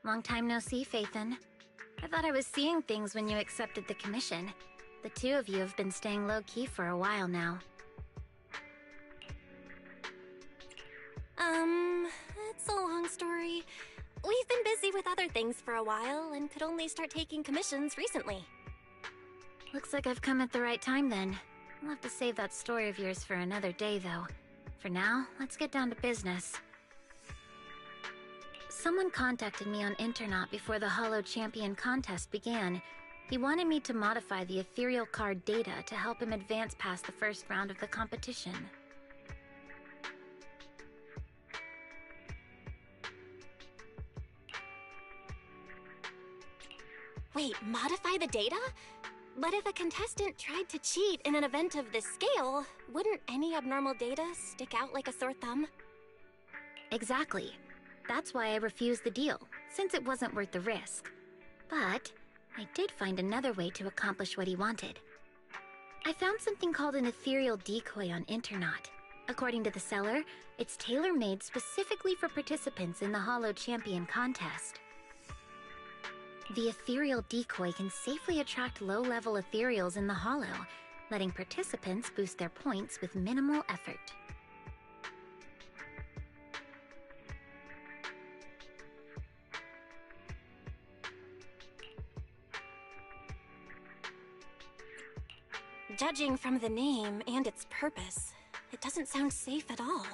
Long time no see, Phaethon. I thought I was seeing things when you accepted the commission. The two of you have been staying low-key for a while now. It's a long story. We've been busy with other things for a while and could only start taking commissions recently. Looks like I've come at the right time then. I'll have to save that story of yours for another day, though. For now, let's get down to business. Someone contacted me on Internaut before the Hollow Champion contest began. He wanted me to modify the ethereal card data to help him advance past the first round of the competition. Wait, modify the data? But if a contestant tried to cheat in an event of this scale, wouldn't any abnormal data stick out like a sore thumb? Exactly. That's why I refused the deal, since it wasn't worth the risk. But I did find another way to accomplish what he wanted. I found something called an ethereal decoy on Internaut. According to the seller, it's tailor-made specifically for participants in the Hollow Champion contest. The ethereal decoy can safely attract low-level ethereals in the Hollow, letting participants boost their points with minimal effort. Judging from the name and its purpose, it doesn't sound safe at all.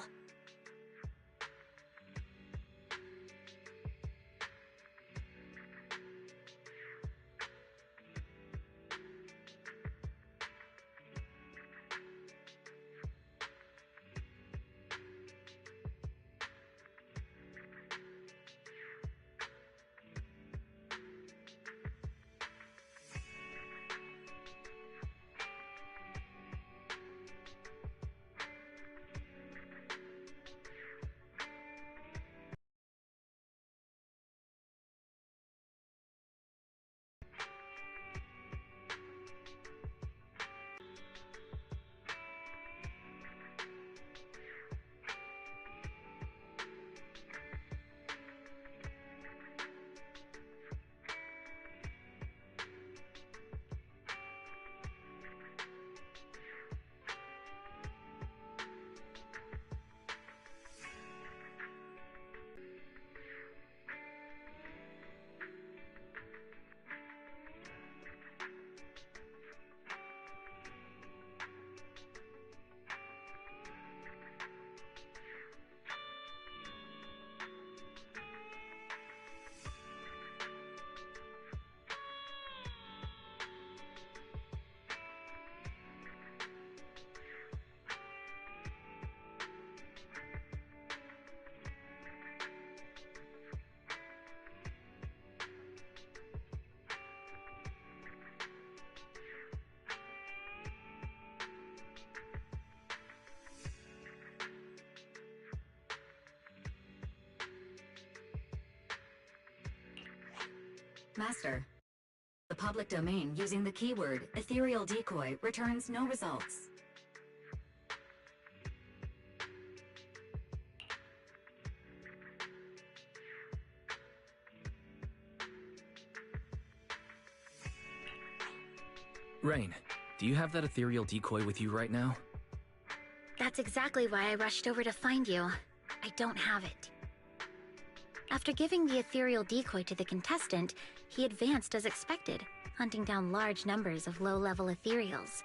Master. The public domain using the keyword ethereal decoy returns no results. Rain, do you have that ethereal decoy with you right now? That's exactly why I rushed over to find you. I don't have it. After giving the ethereal decoy to the contestant, he advanced as expected, hunting down large numbers of low-level ethereals.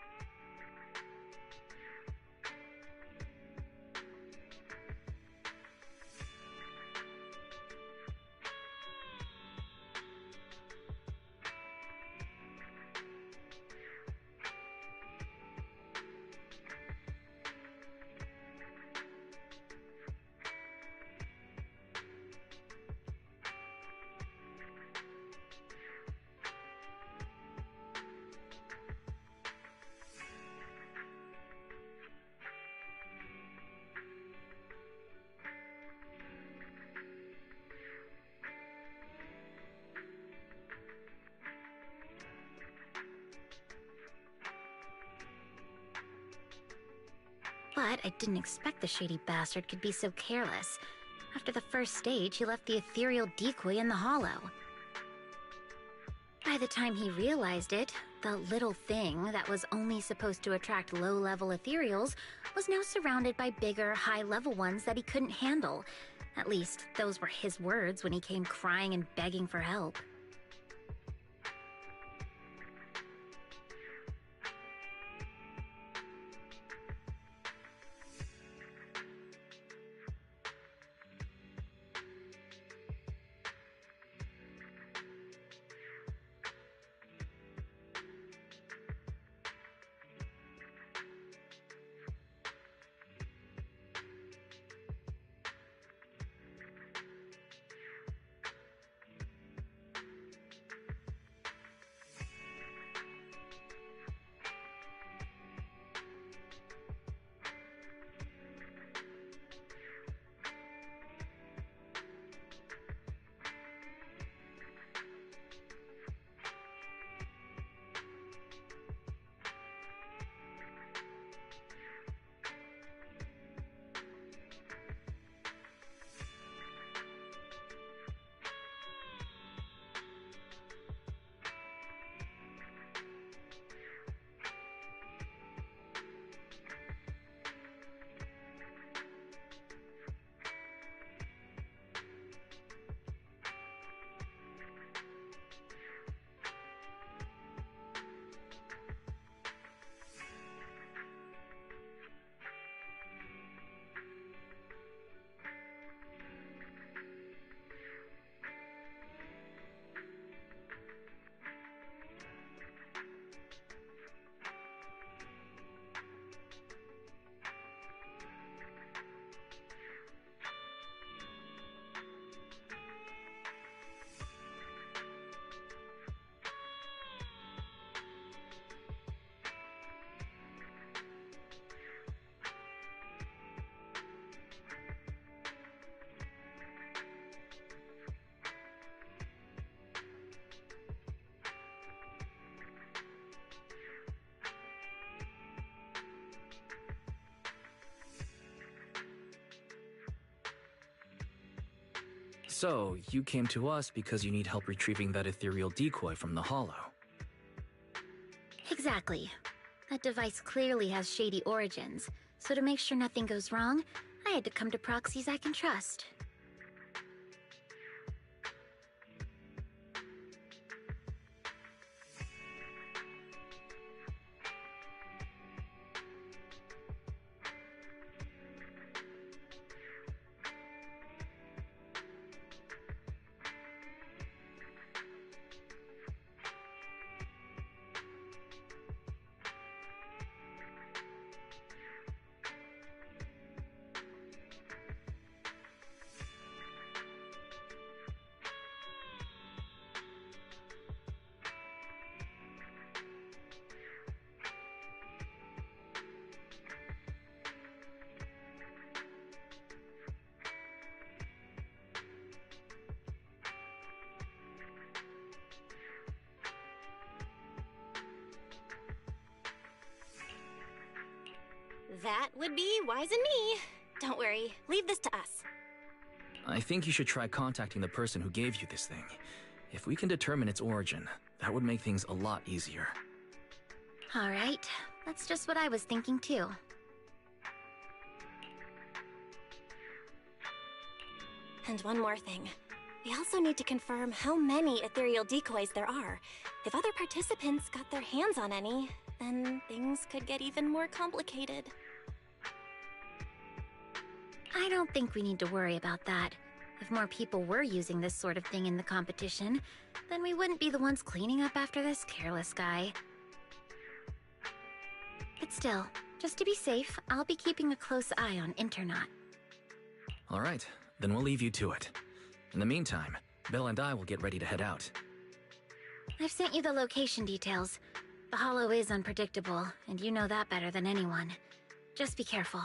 But I didn't expect the shady bastard could be so careless. After the first stage, he left the ethereal decoy in the hollow. By the time he realized it, the little thing that was only supposed to attract low-level ethereals was now surrounded by bigger, high-level ones that he couldn't handle. At least, those were his words when he came crying and begging for help. So, you came to us because you need help retrieving that ethereal decoy from the hollow. Exactly. That device clearly has shady origins, so to make sure nothing goes wrong, I had to come to proxies I can trust. That would be wise in me. Don't worry, leave this to us. I think you should try contacting the person who gave you this thing. If we can determine its origin, that would make things a lot easier. All right, that's just what I was thinking too. And one more thing. We also need to confirm how many ethereal decoys there are. If other participants got their hands on any, then things could get even more complicated. I don't think we need to worry about that. If more people were using this sort of thing in the competition, then we wouldn't be the ones cleaning up after this careless guy. But still, just to be safe, I'll be keeping a close eye on Internaut. All right, then we'll leave you to it. In the meantime, Belle and I will get ready to head out. I've sent you the location details. The hollow is unpredictable, and you know that better than anyone. Just be careful.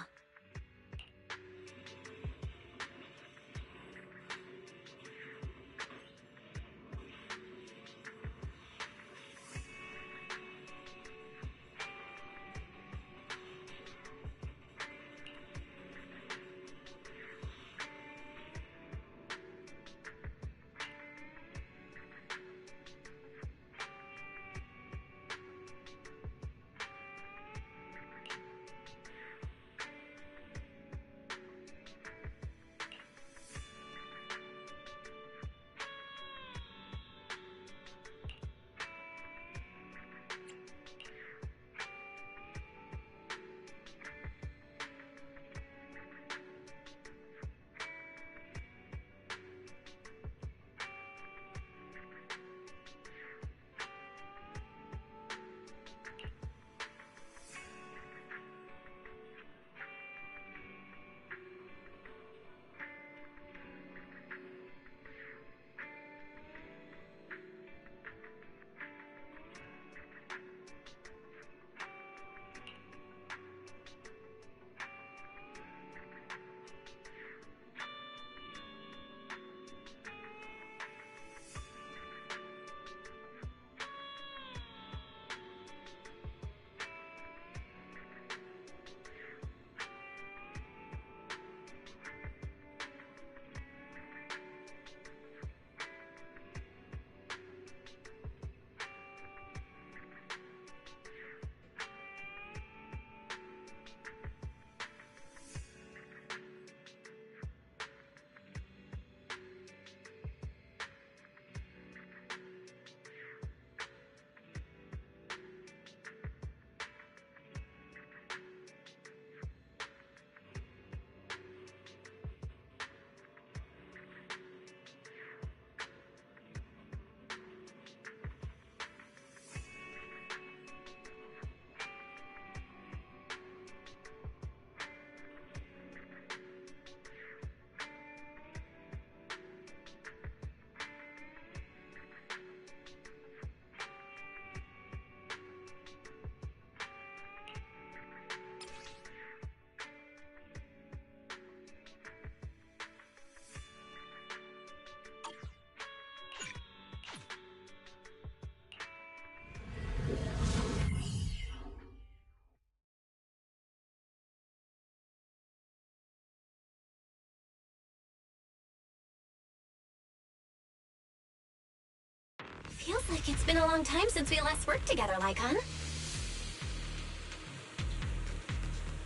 Feels like it's been a long time since we last worked together, Lycon.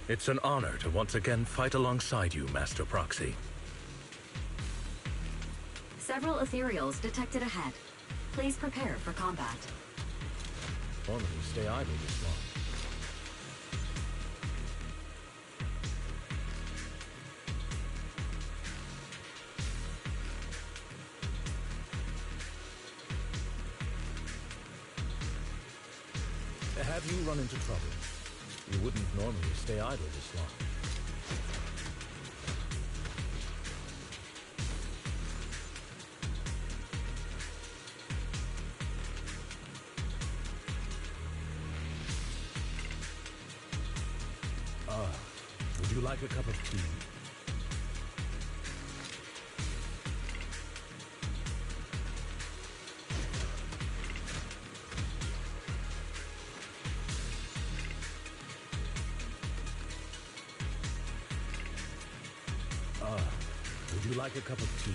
It's an honor to once again fight alongside you, Master Proxy. Several ethereals detected ahead. Please prepare for combat. Normally stay idle this long. Have you run into trouble? You wouldn't normally stay idle this long. Would you like a cup of tea? Would you like a cup of tea?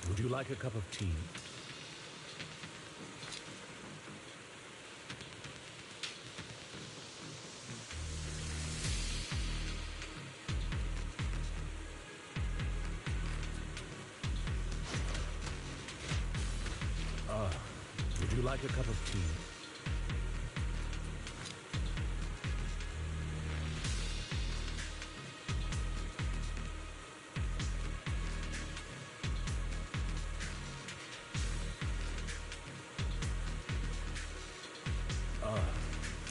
Would you like a cup of tea? Would you like a cup of tea?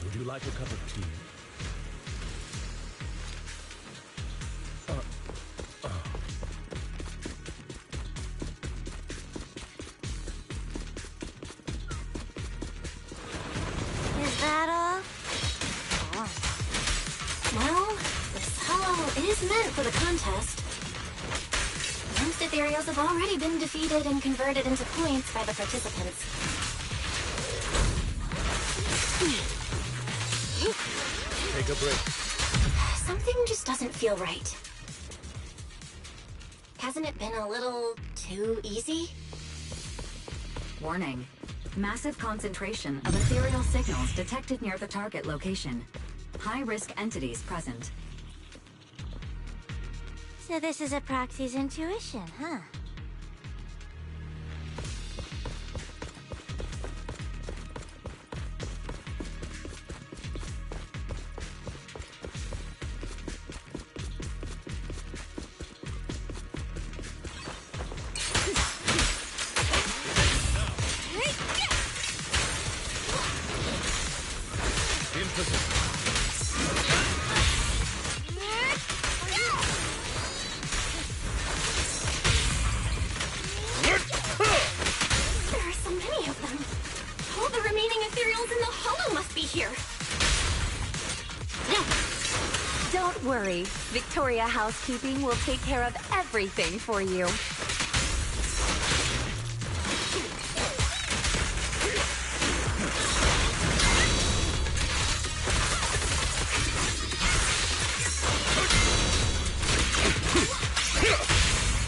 Would you like a cup of tea? Is that all? Oh. Well, this hollow is meant for the contest. Most ethereals have already been defeated and converted into points by the participants. Take a break. Something just doesn't feel right. Hasn't it been a little too easy? Warning. Massive concentration of ethereal signals detected near the target location. High-risk entities present. So this is a proxy's intuition, huh? There are so many of them. All the remaining ethereals in the hollow must be here. Don't worry. Victoria Housekeeping will take care of everything for you.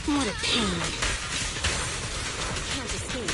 What a pain. Can't escape.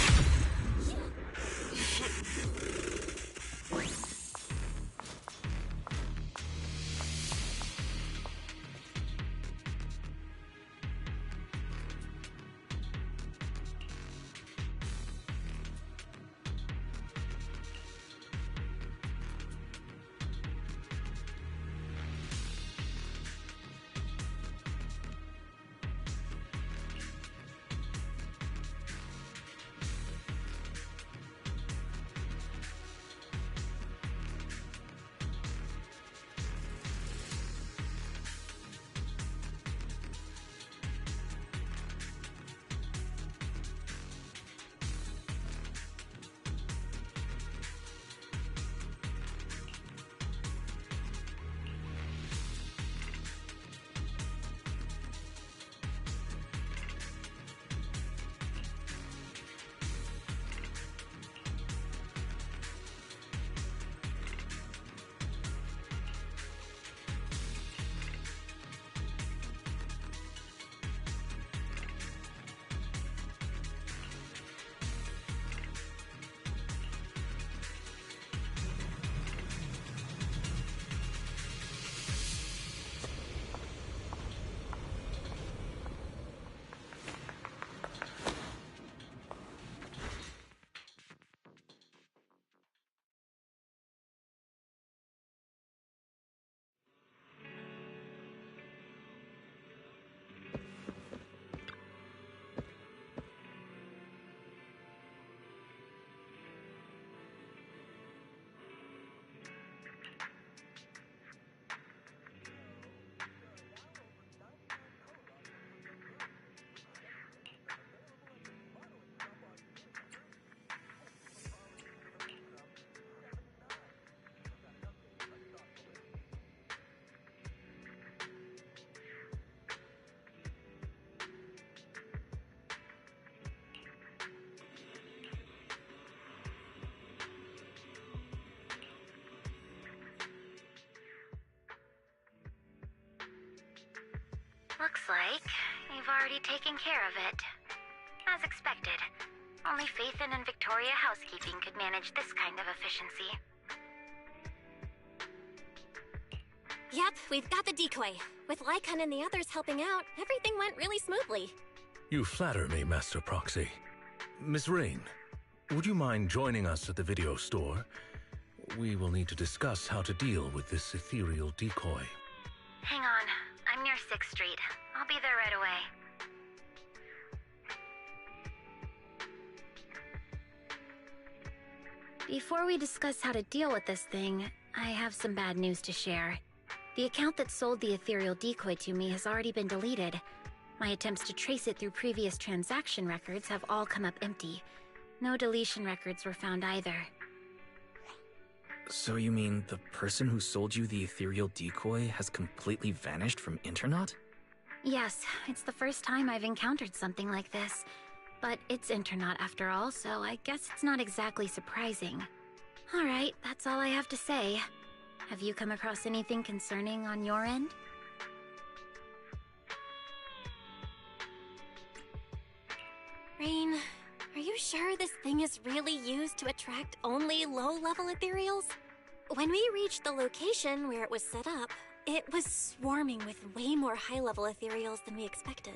Looks like you've already taken care of it. As expected, only Phaethon and Victoria Housekeeping could manage this kind of efficiency. Yep, we've got the decoy. With Lycon and the others helping out, everything went really smoothly. You flatter me, Master Proxy. Miss Rain, would you mind joining us at the video store? We will need to discuss how to deal with this ethereal decoy. Hang on, I'm near 6th Street. I'll be there right away. Before we discuss how to deal with this thing, I have some bad news to share. The account that sold the ethereal decoy to me has already been deleted. My attempts to trace it through previous transaction records have all come up empty. No deletion records were found either. So you mean the person who sold you the ethereal decoy has completely vanished from Internaut? Yes, it's the first time I've encountered something like this. But it's Internaut after all, so I guess it's not exactly surprising. Alright, that's all I have to say. Have you come across anything concerning on your end? Rain, are you sure this thing is really used to attract only low-level ethereals? When we reached the location where it was set up, it was swarming with way more high-level ethereals than we expected.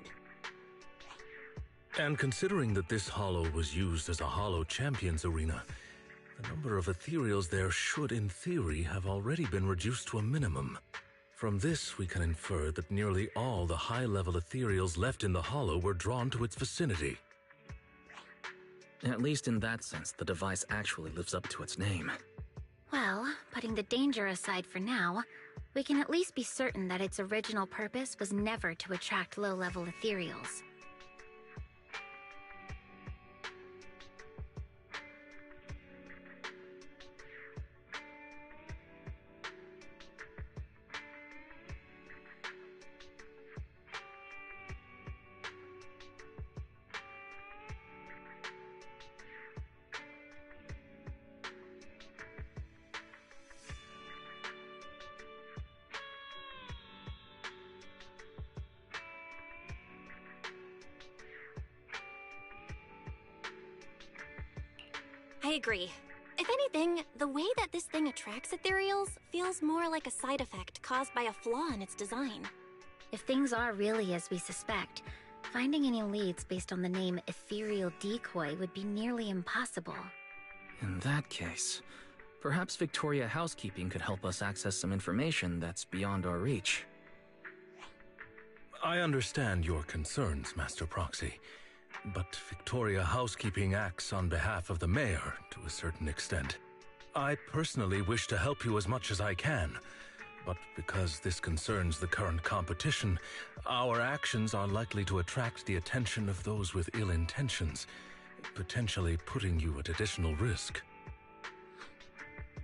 And considering that this hollow was used as a hollow champions arena, the number of ethereals there should, in theory, have already been reduced to a minimum. From this, we can infer that nearly all the high-level ethereals left in the hollow were drawn to its vicinity. At least in that sense, the device actually lives up to its name. Well, putting the danger aside for now, we can at least be certain that its original purpose was never to attract low-level ethereals. I agree. If anything, the way that this thing attracts ethereals feels more like a side effect caused by a flaw in its design. If things are really as we suspect, finding any leads based on the name Ethereal Decoy would be nearly impossible. In that case, perhaps Victoria Housekeeping could help us access some information that's beyond our reach. I understand your concerns, Master Proxy, but Victoria Housekeeping acts on behalf of the mayor to a certain extent. I personally wish to help you as much as I can, but because this concerns the current competition, our actions are likely to attract the attention of those with ill intentions, potentially putting you at additional risk.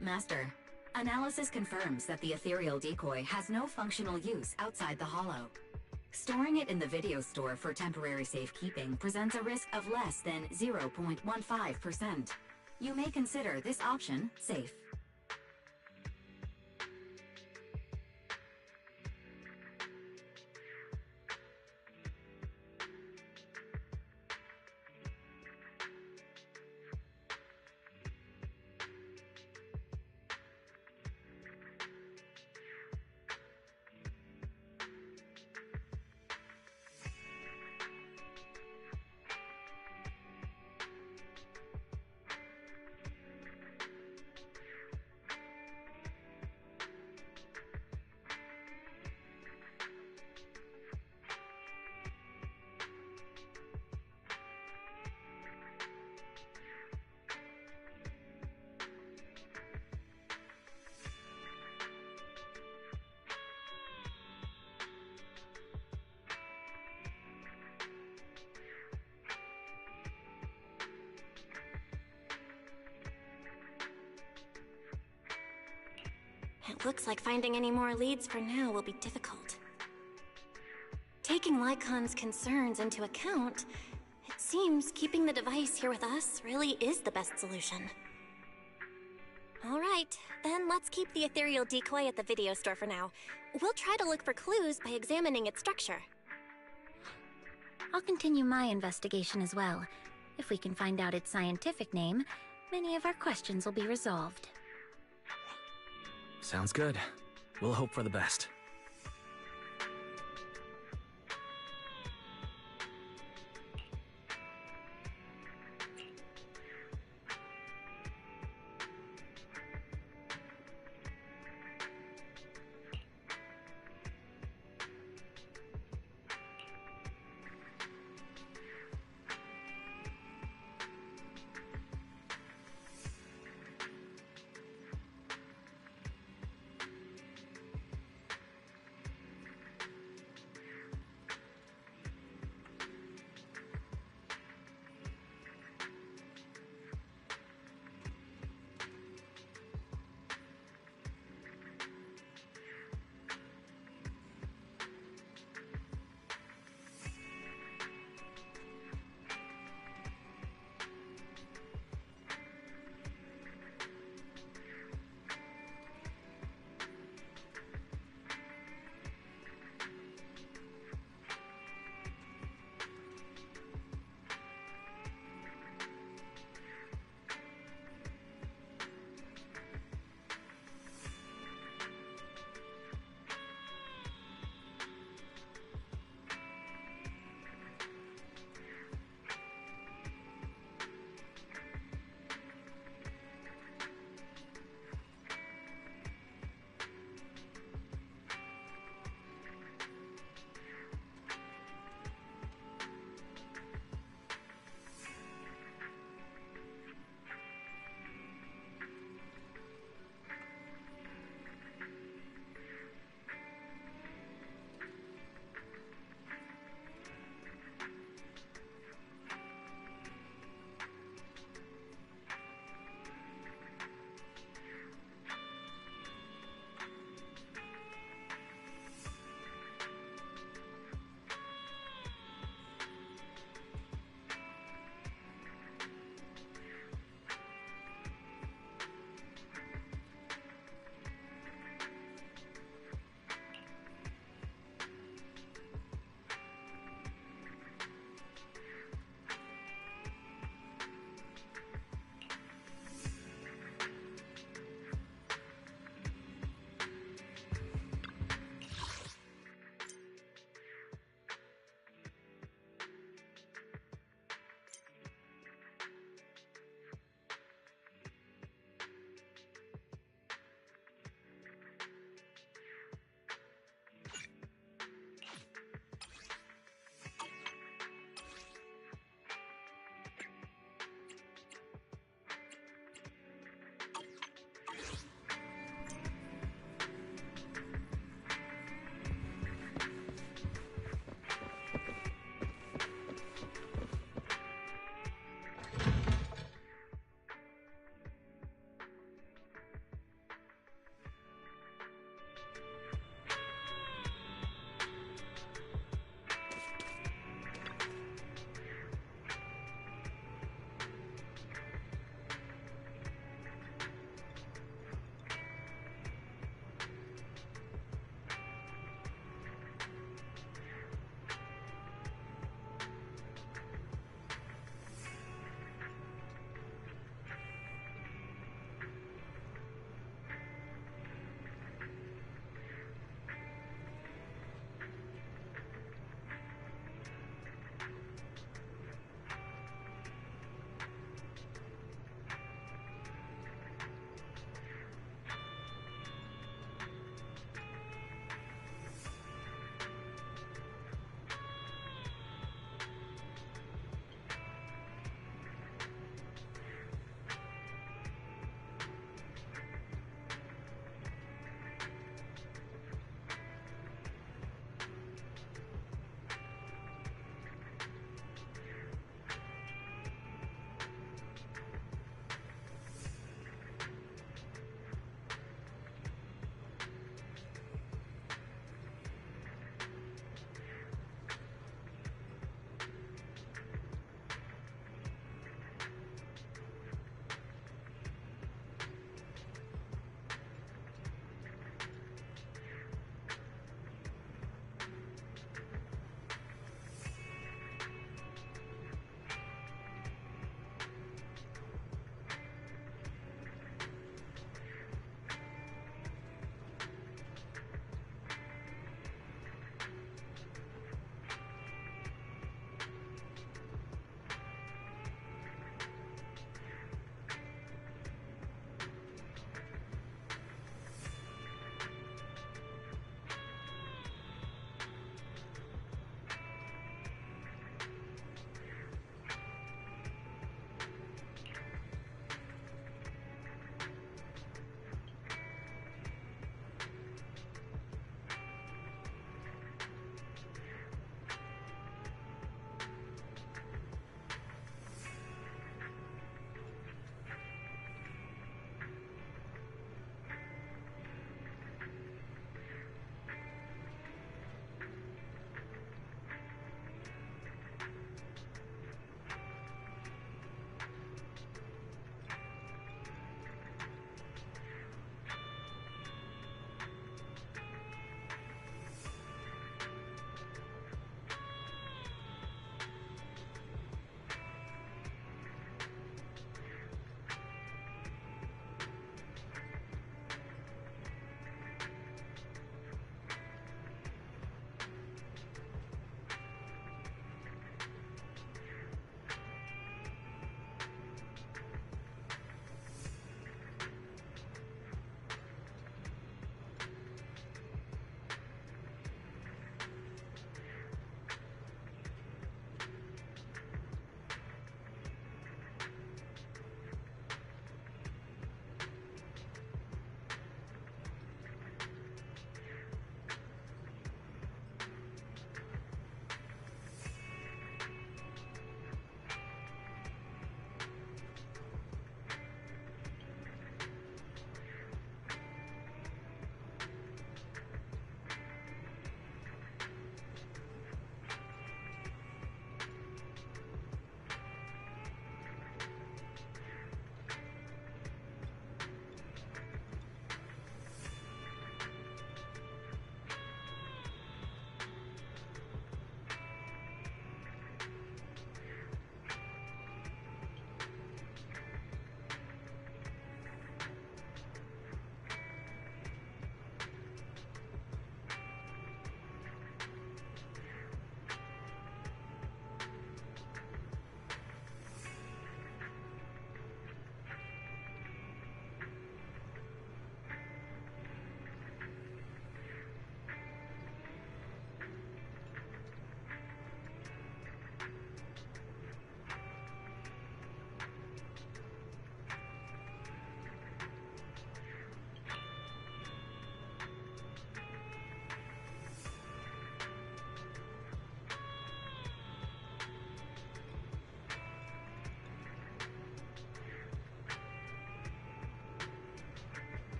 Master, analysis confirms that the ethereal decoy has no functional use outside the hollow. Storing it in the video store for temporary safekeeping presents a risk of less than 0.15%. You may consider this option safe. It looks like finding any more leads for now will be difficult. Taking Lycon's concerns into account, it seems keeping the device here with us really is the best solution. Alright, then let's keep the ethereal decoy at the video store for now. We'll try to look for clues by examining its structure. I'll continue my investigation as well. If we can find out its scientific name, many of our questions will be resolved. Sounds good. We'll hope for the best.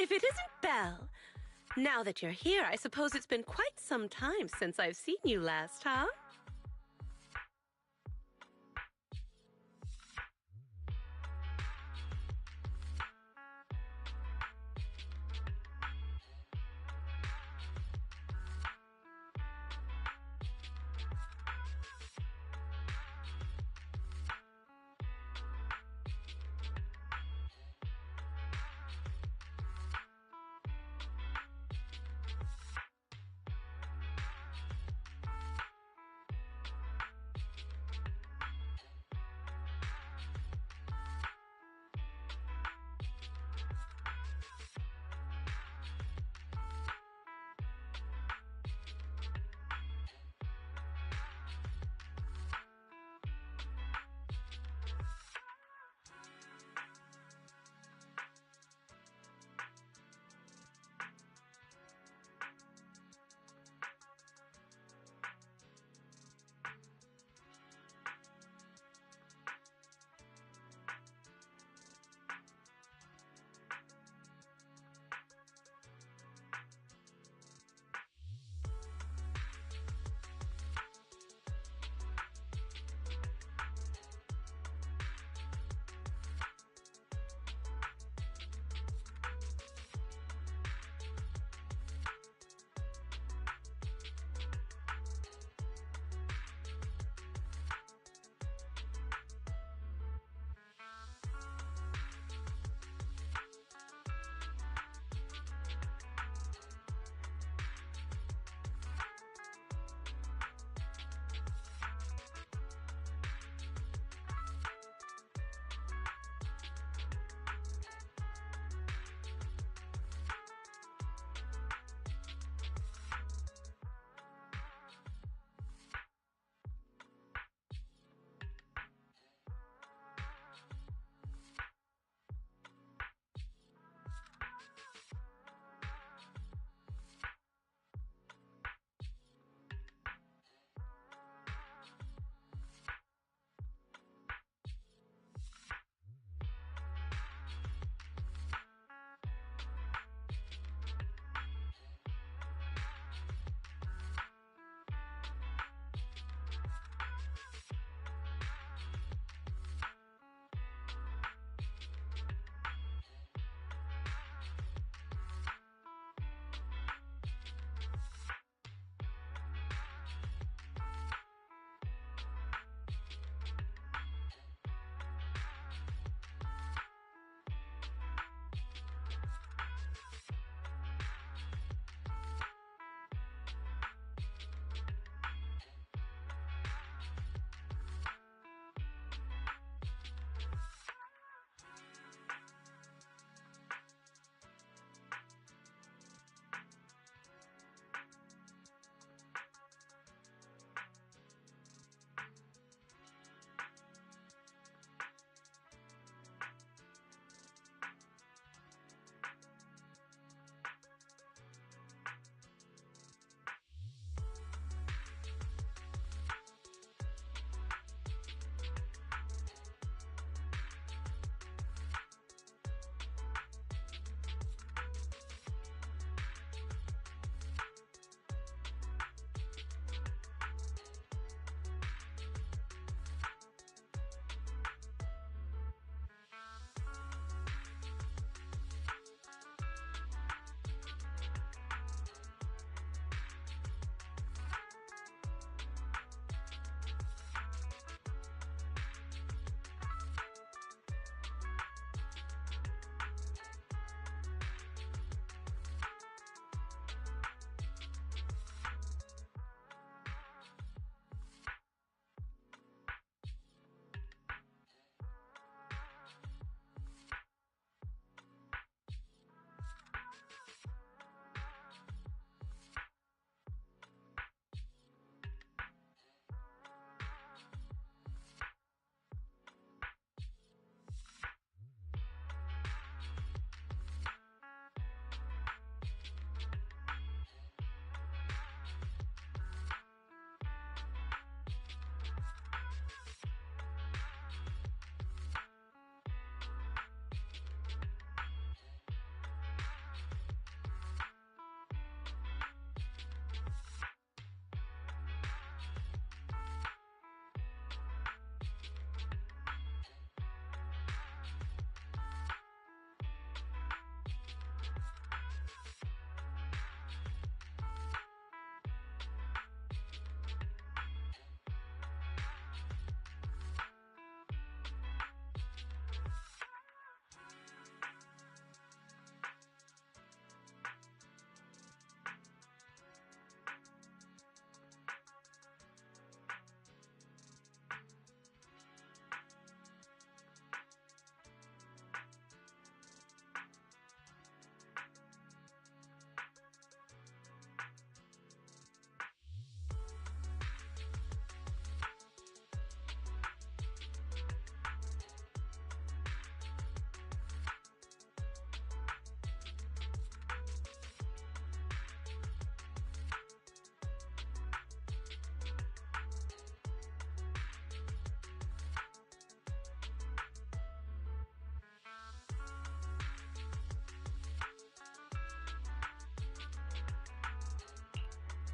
if it isn't Belle. Now that you're here, I suppose it's been quite some time since I've seen you last, huh?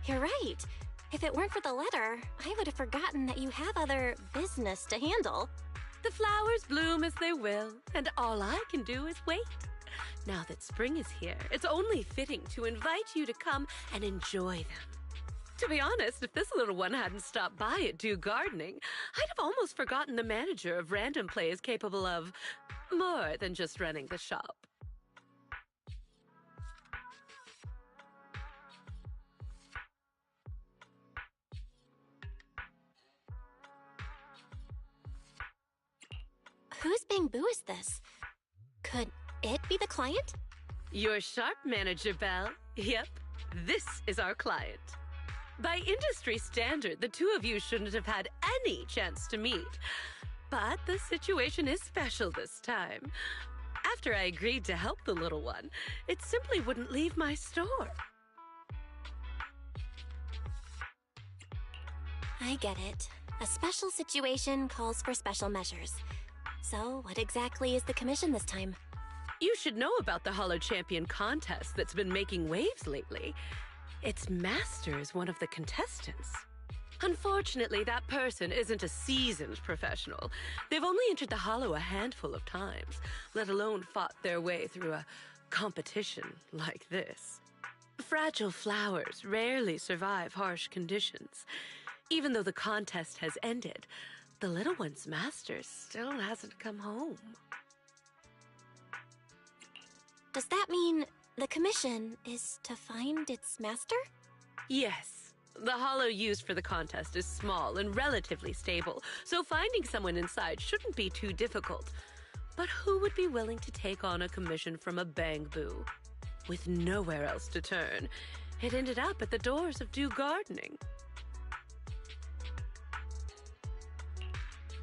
You're right. If it weren't for the letter, I would have forgotten that you have other business to handle. The flowers bloom as they will, and all I can do is wait. Now that spring is here, it's only fitting to invite you to come and enjoy them. To be honest, if this little one hadn't stopped by at Do Gardening, I'd have almost forgotten the manager of Random Play is capable of more than just running the shop. Whose Bamboo is this? Could it be the client? You're sharp, Manager Bell. Yep, this is our client. By industry standard, the two of you shouldn't have had any chance to meet. But the situation is special this time. After I agreed to help the little one, it simply wouldn't leave my store. I get it. A special situation calls for special measures. So, what exactly is the commission this time? You should know about the Hollow Champion contest that's been making waves lately. Its master is one of the contestants. Unfortunately, that person isn't a seasoned professional. They've only entered the Hollow a handful of times, let alone fought their way through a competition like this. Fragile flowers rarely survive harsh conditions. Even though the contest has ended, the little one's master still hasn't come home. Does that mean the commission is to find its master? Yes. The hollow used for the contest is small and relatively stable, so finding someone inside shouldn't be too difficult. But who would be willing to take on a commission from a Bamboo? With nowhere else to turn, it ended up at the doors of Do Gardening.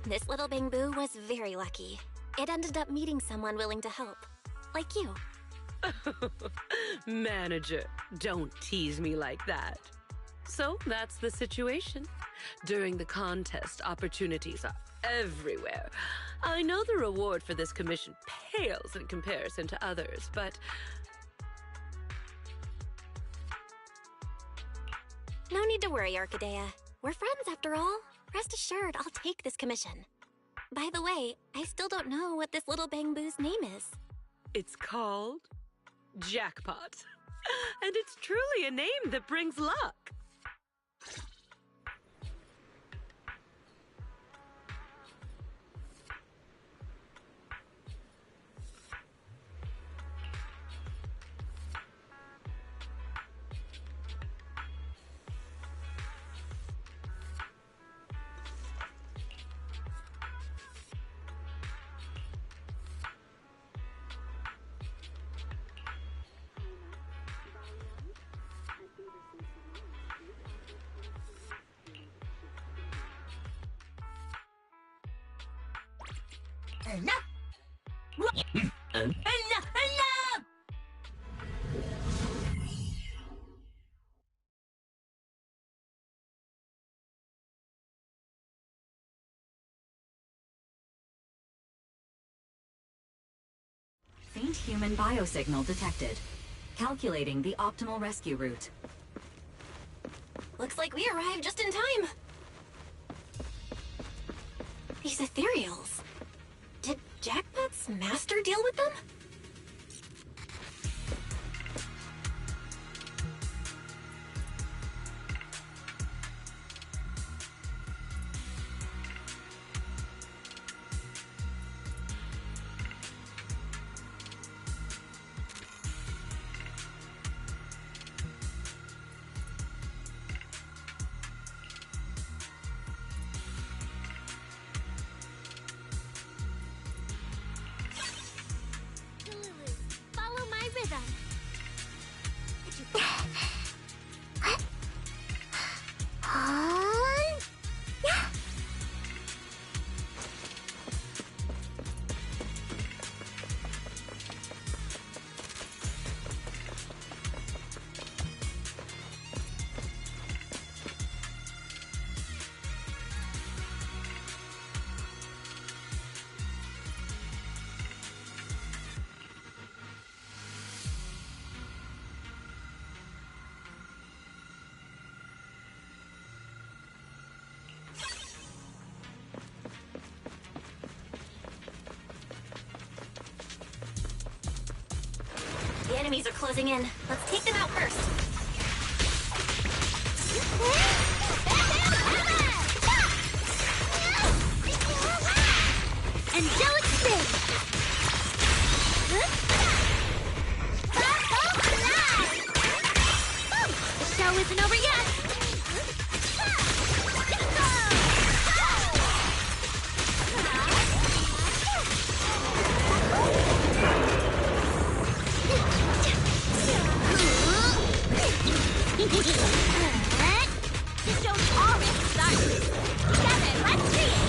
This little Bamboo was very lucky. It ended up meeting someone willing to help. Like you. Manager, don't tease me like that. So that's the situation. During the contest, opportunities are everywhere. I know the reward for this commission pales in comparison to others, but... No need to worry, Orchidea. We're friends after all. Rest assured, I'll take this commission. By the way, I still don't know what this little Bamboo's name is. It's called Jackpot. And it's truly a name that brings luck. Faint human biosignal detected. Calculating the optimal rescue route. Looks like we arrived just in time. These ethereals. Did Jackpot's master deal with them? enemies are closing in. Let's take them out first. Angelic spin! The show isn't over yet! The show's already started! Together, let's create!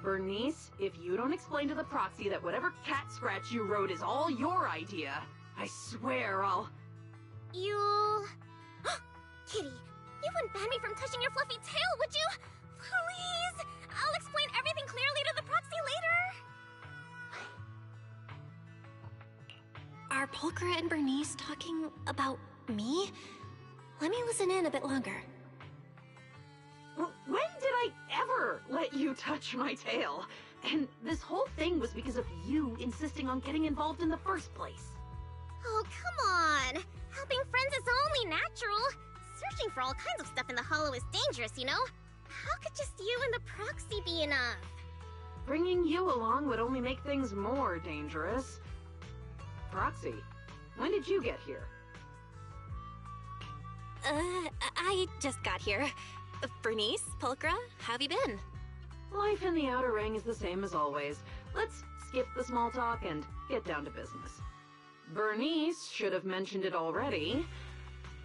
Bernice, if you don't explain to the proxy that whatever cat scratch you wrote is all your idea, I swear I'll... You... Kitty, you wouldn't ban me from touching your fluffy tail, would you? Please! I'll explain everything clearly to the proxy later. Are Pulchra and Bernice talking about me? Let me listen in a bit longer. When did I ever let you touch my tail? And this whole thing was because of you insisting on getting involved in the first place. Oh, come on! Helping friends is only natural. Searching for all kinds of stuff in the Hollow is dangerous, you know? How could just you and the proxy be enough? Bringing you along would only make things more dangerous. Proxy, when did you get here? I just got here. Bernice, Pulchra, how have you been? Life in the Outer Ring is the same as always. Let's skip the small talk and get down to business. Bernice should have mentioned it already.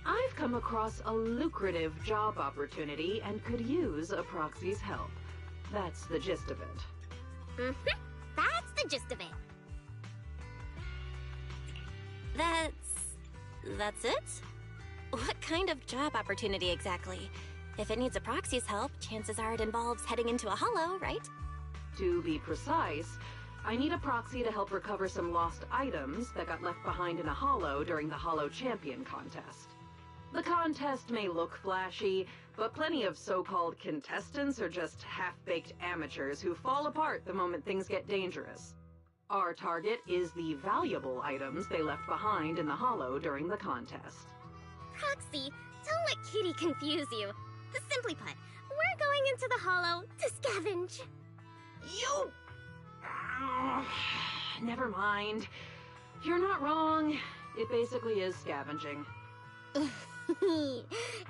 I've come across a lucrative job opportunity and could use a proxy's help. That's the gist of it. That's the gist of it. That's it? What kind of job opportunity exactly? If it needs a proxy's help, chances are it involves heading into a hollow, right? To be precise, I need a proxy to help recover some lost items that got left behind in a hollow during the Hollow Champion contest. The contest may look flashy, but plenty of so-called contestants are just half-baked amateurs who fall apart the moment things get dangerous. Our target is the valuable items they left behind in the hollow during the contest. Proxy, don't let Kitty confuse you. Simply put, we're going into the Hollow to scavenge. You... Never mind. You're not wrong. It basically is scavenging.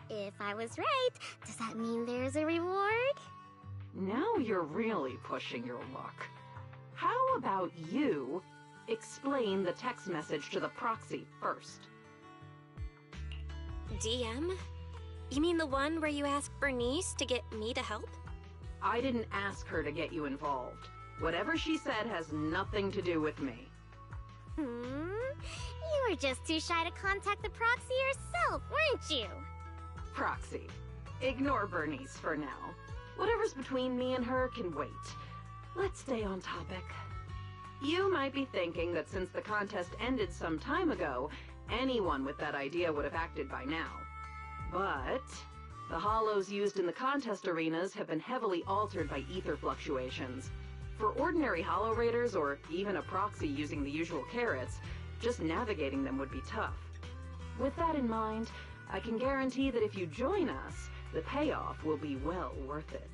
If I was right, does that mean there's a reward? Now you're really pushing your luck. How about you explain the text message to the proxy first? DM? You mean the one where you asked Bernice to get me to help? I didn't ask her to get you involved. Whatever she said has nothing to do with me. You were just too shy to contact the proxy yourself, weren't you? Proxy, ignore Bernice for now. Whatever's between me and her can wait. Let's stay on topic. You might be thinking that since the contest ended some time ago, anyone with that idea would have acted by now. But the hollows used in the contest arenas have been heavily altered by ether fluctuations. For ordinary hollow raiders, or even a proxy using the usual carrots, just navigating them would be tough. With that in mind, I can guarantee that if you join us, the payoff will be well worth it.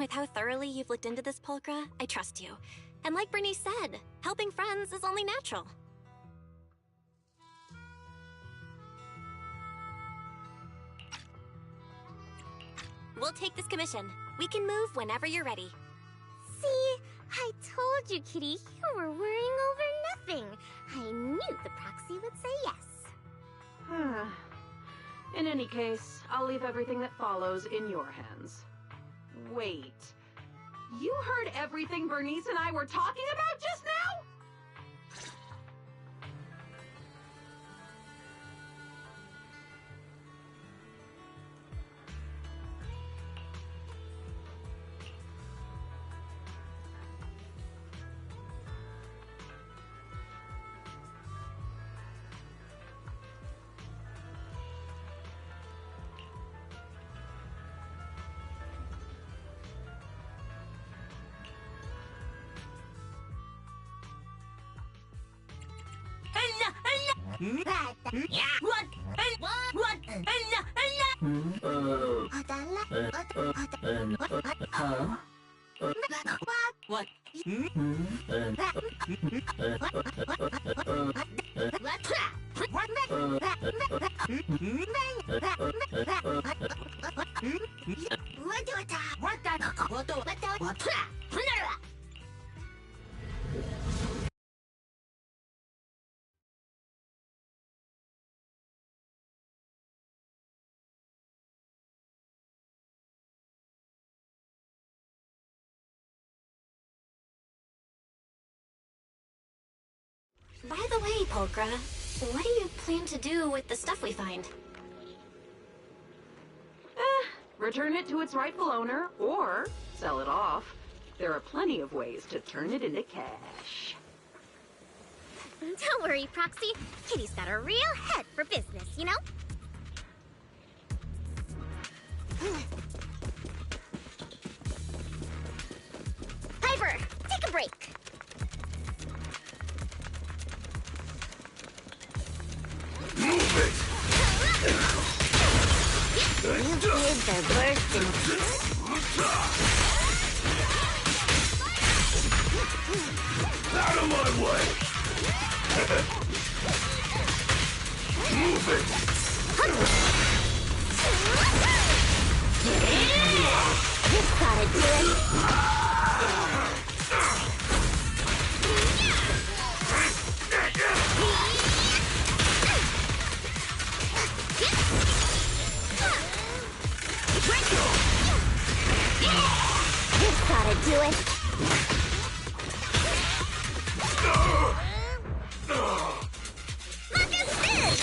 With how thoroughly you've looked into this, Polka, I trust you. And like Bernice said, helping friends is only natural. We'll take this commission. We can move whenever you're ready. See? I told you, Kitty, you were worrying over nothing. I knew the proxy would say yes. In any case, I'll leave everything that follows in your hands. Wait. You heard everything Bernice and I were talking about just now? By the way, Polka, what do you plan to do with the stuff we find? Return it to its rightful owner, or sell it off. There are plenty of ways to turn it into cash. Don't worry, Proxy. Kitty's got a real head for business, you know? Piper, take a break. You kids are bursting. Out of my way! Move it! This gotta do it. This gotta do it. Look at this!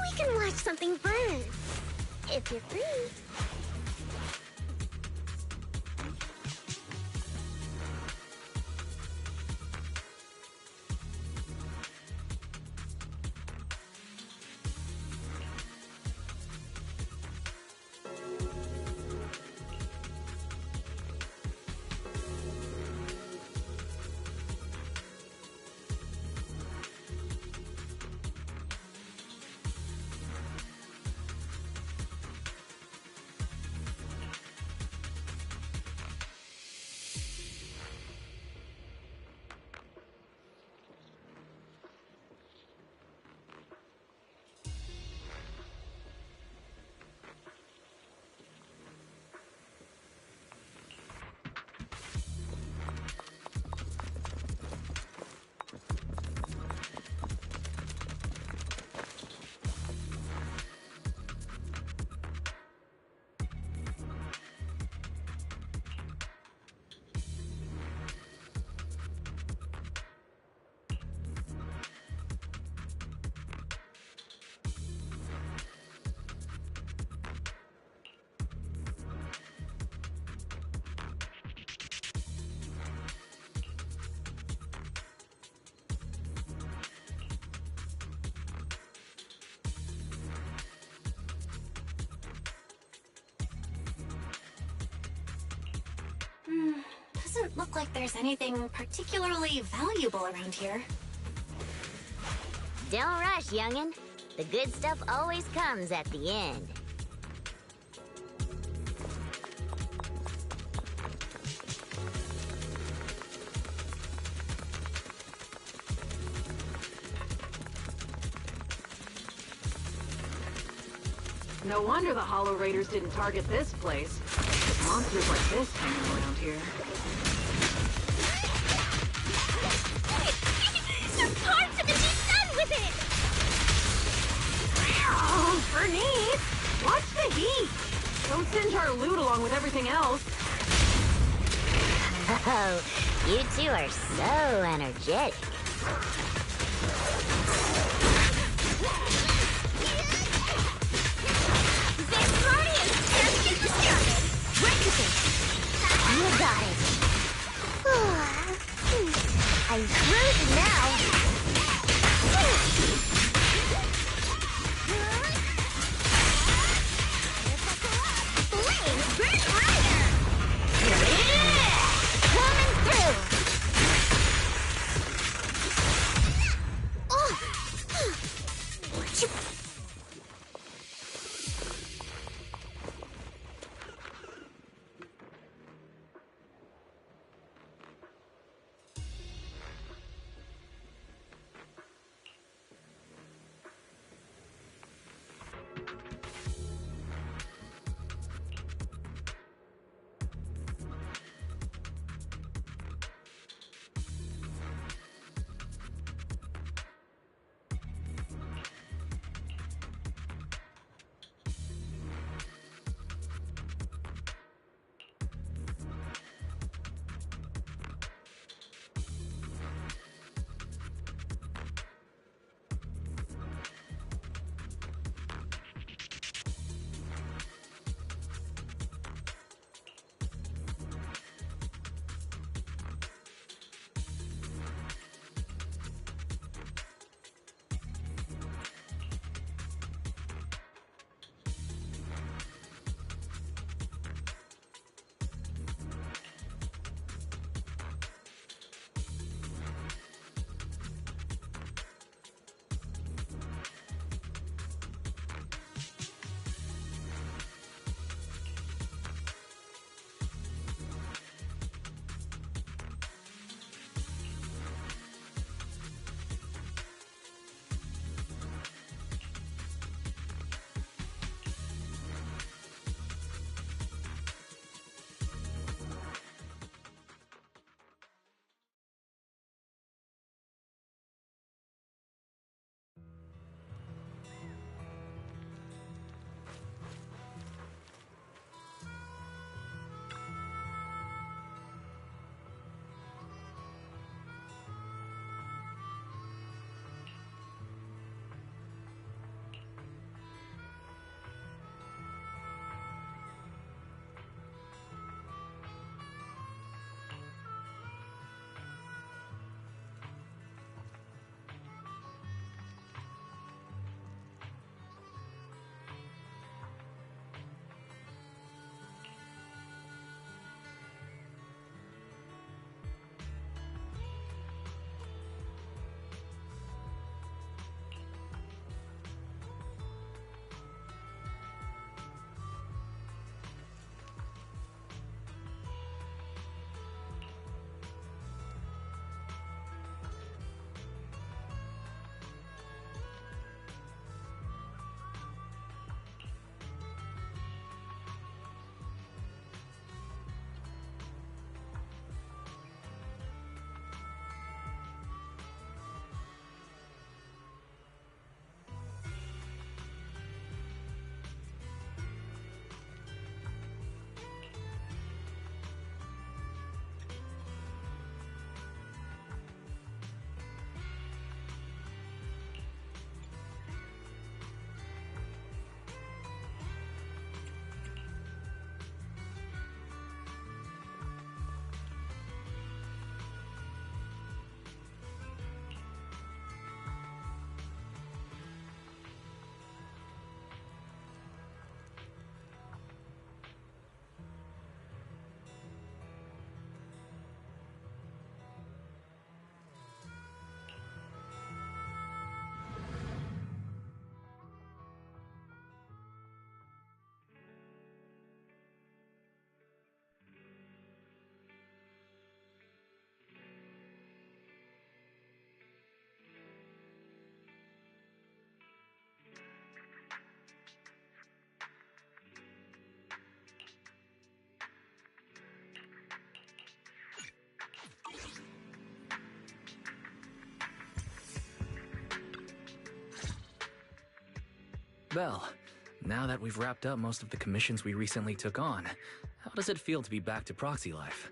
We can watch something burn. If you're free. doesn't look like there's anything particularly valuable around here. Don't rush, youngin'. The good stuff always comes at the end. No wonder the Hollow Raiders didn't target this place. With monsters like this hanging around here. Some parts of it, be done with it! Oh, Bernice! Watch the heat! Don't singe our loot along with everything else. Oh, you two are so energetic. You got it. I'm frozen now. Flame Burn Rider! Coming through! Belle, now that we've wrapped up most of the commissions we recently took on, how does it feel to be back to proxy life?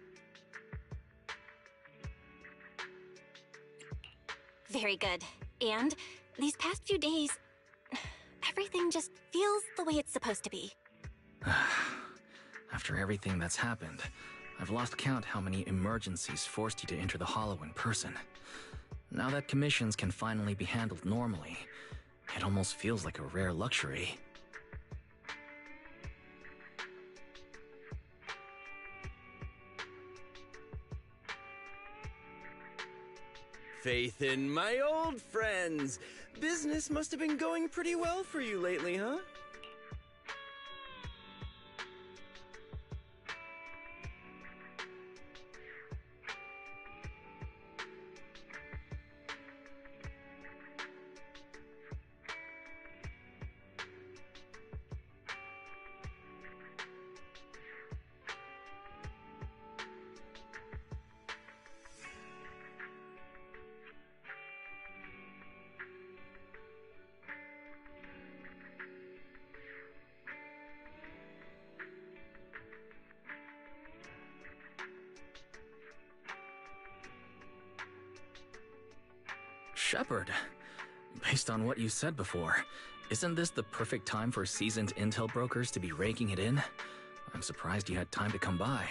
Very good. And these past few days, everything just feels the way it's supposed to be. After everything that's happened, I've lost count how many emergencies forced you to enter the Hollow in person. Now that commissions can finally be handled normally, it almost feels like a rare luxury. Faith in my old friends. Business must have been going pretty well for you lately, huh? Shepard, based on what you said before, isn't this the perfect time for seasoned intel brokers to be raking it in? I'm surprised you had time to come by.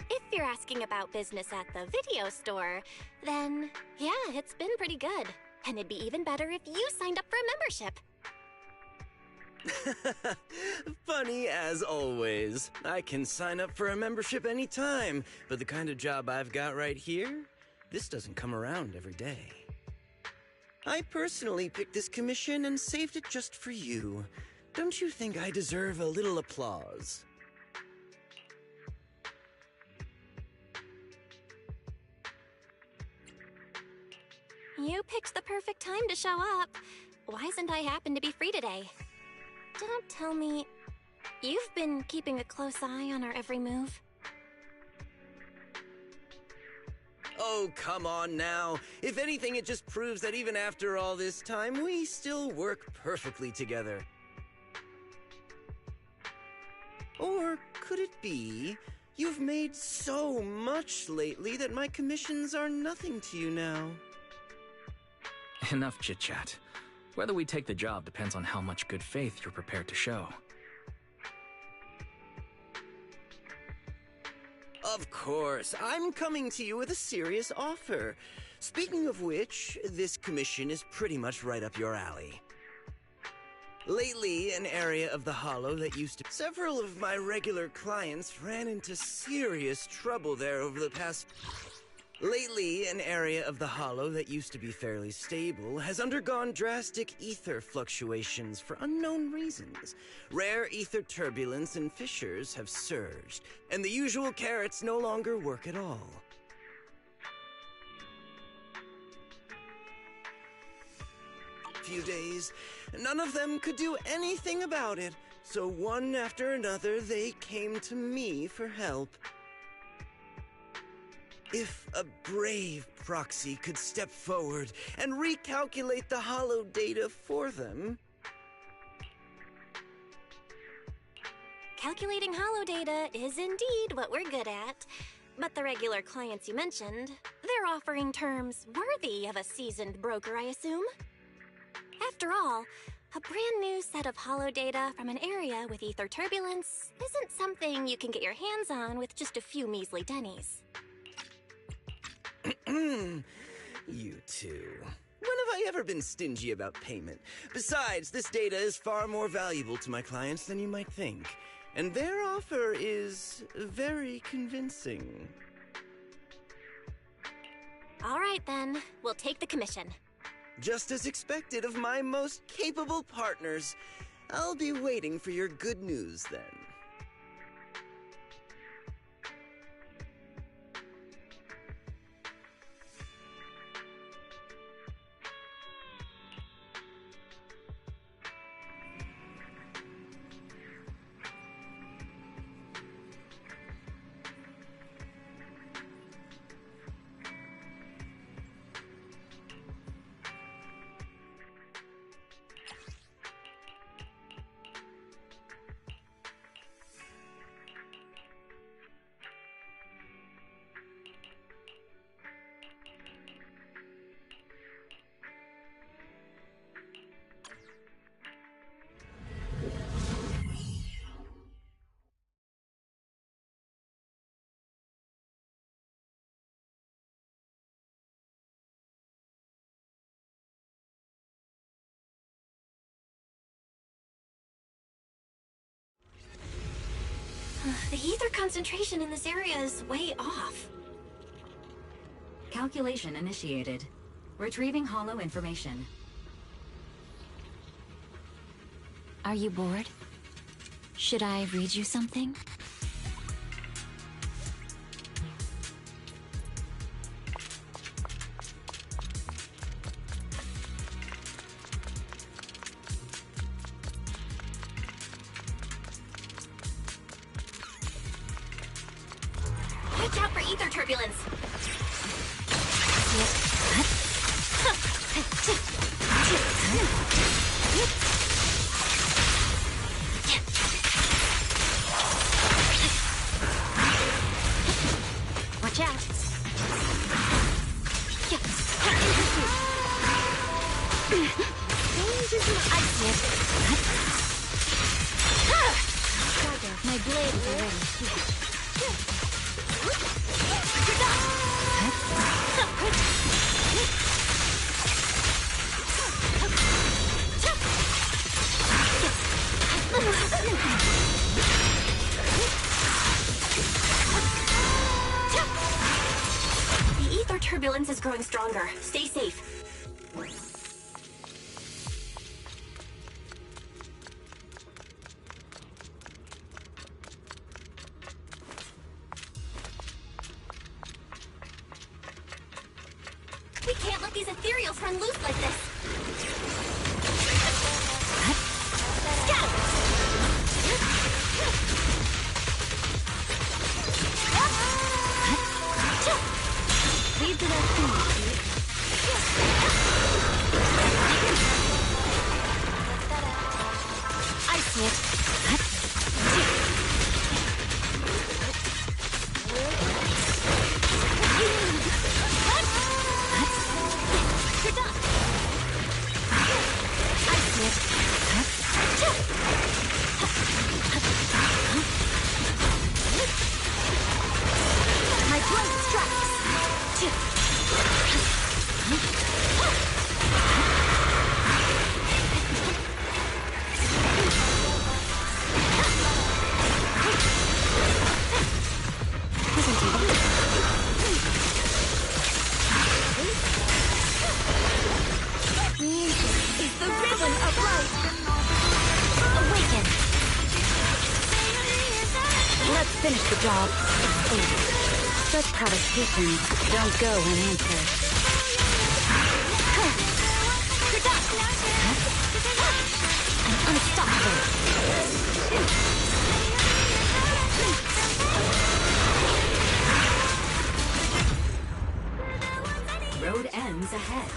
If you're asking about business at the video store, then yeah, it's been pretty good. And it'd be even better if you signed up for a membership. Funny as always. I can sign up for a membership anytime, but the kind of job I've got right here, this doesn't come around every day. I personally picked this commission and saved it just for you. Don't you think I deserve a little applause? You picked the perfect time to show up. Why isn't I happen to be free today? Don't tell me you've been keeping a close eye on our every move. Oh, come on now. If anything, it just proves that even after all this time, we still work perfectly together. Or could it be you've made so much lately that my commissions are nothing to you now? Enough chit-chat. Whether we take the job depends on how much good faith you're prepared to show. Of course, I'm coming to you with a serious offer. Speaking of which, this commission is pretty much right up your alley. Lately, an area of the Hollow that used to... Several of my regular clients ran into serious trouble there over the past... Lately, an area of the Hollow that used to be fairly stable has undergone drastic ether fluctuations for unknown reasons. Rare ether turbulence and fissures have surged, and the usual carrots no longer work at all. Few days, none of them could do anything about it, so one after another they came to me for help. If a brave proxy could step forward and recalculate the Hollow data for them... Calculating Hollow data is indeed what we're good at. But the regular clients you mentioned, they're offering terms worthy of a seasoned broker, I assume? After all, a brand new set of Hollow data from an area with ether turbulence isn't something you can get your hands on with just a few measly pennies. You two. When have I ever been stingy about payment? Besides, this data is far more valuable to my clients than you might think. And their offer is very convincing. All right, then. We'll take the commission. Just as expected of my most capable partners. I'll be waiting for your good news then. The ether concentration in this area is way off. Calculation initiated. Retrieving hollow information. Are you bored? Should I read you something? Watch out for ether turbulence. Watch out! I see it. My blade is already. The ether turbulence is growing stronger. Stay safe. We can't let these ethereals run loose like this. Lead to that thing. I see it. You're done. I see it. My blade strikes. Music is the rhythm of life. Awaken. Let's finish the job. Such provocations don't go unanswered. You're done. I'm unstoppable. Road ends ahead.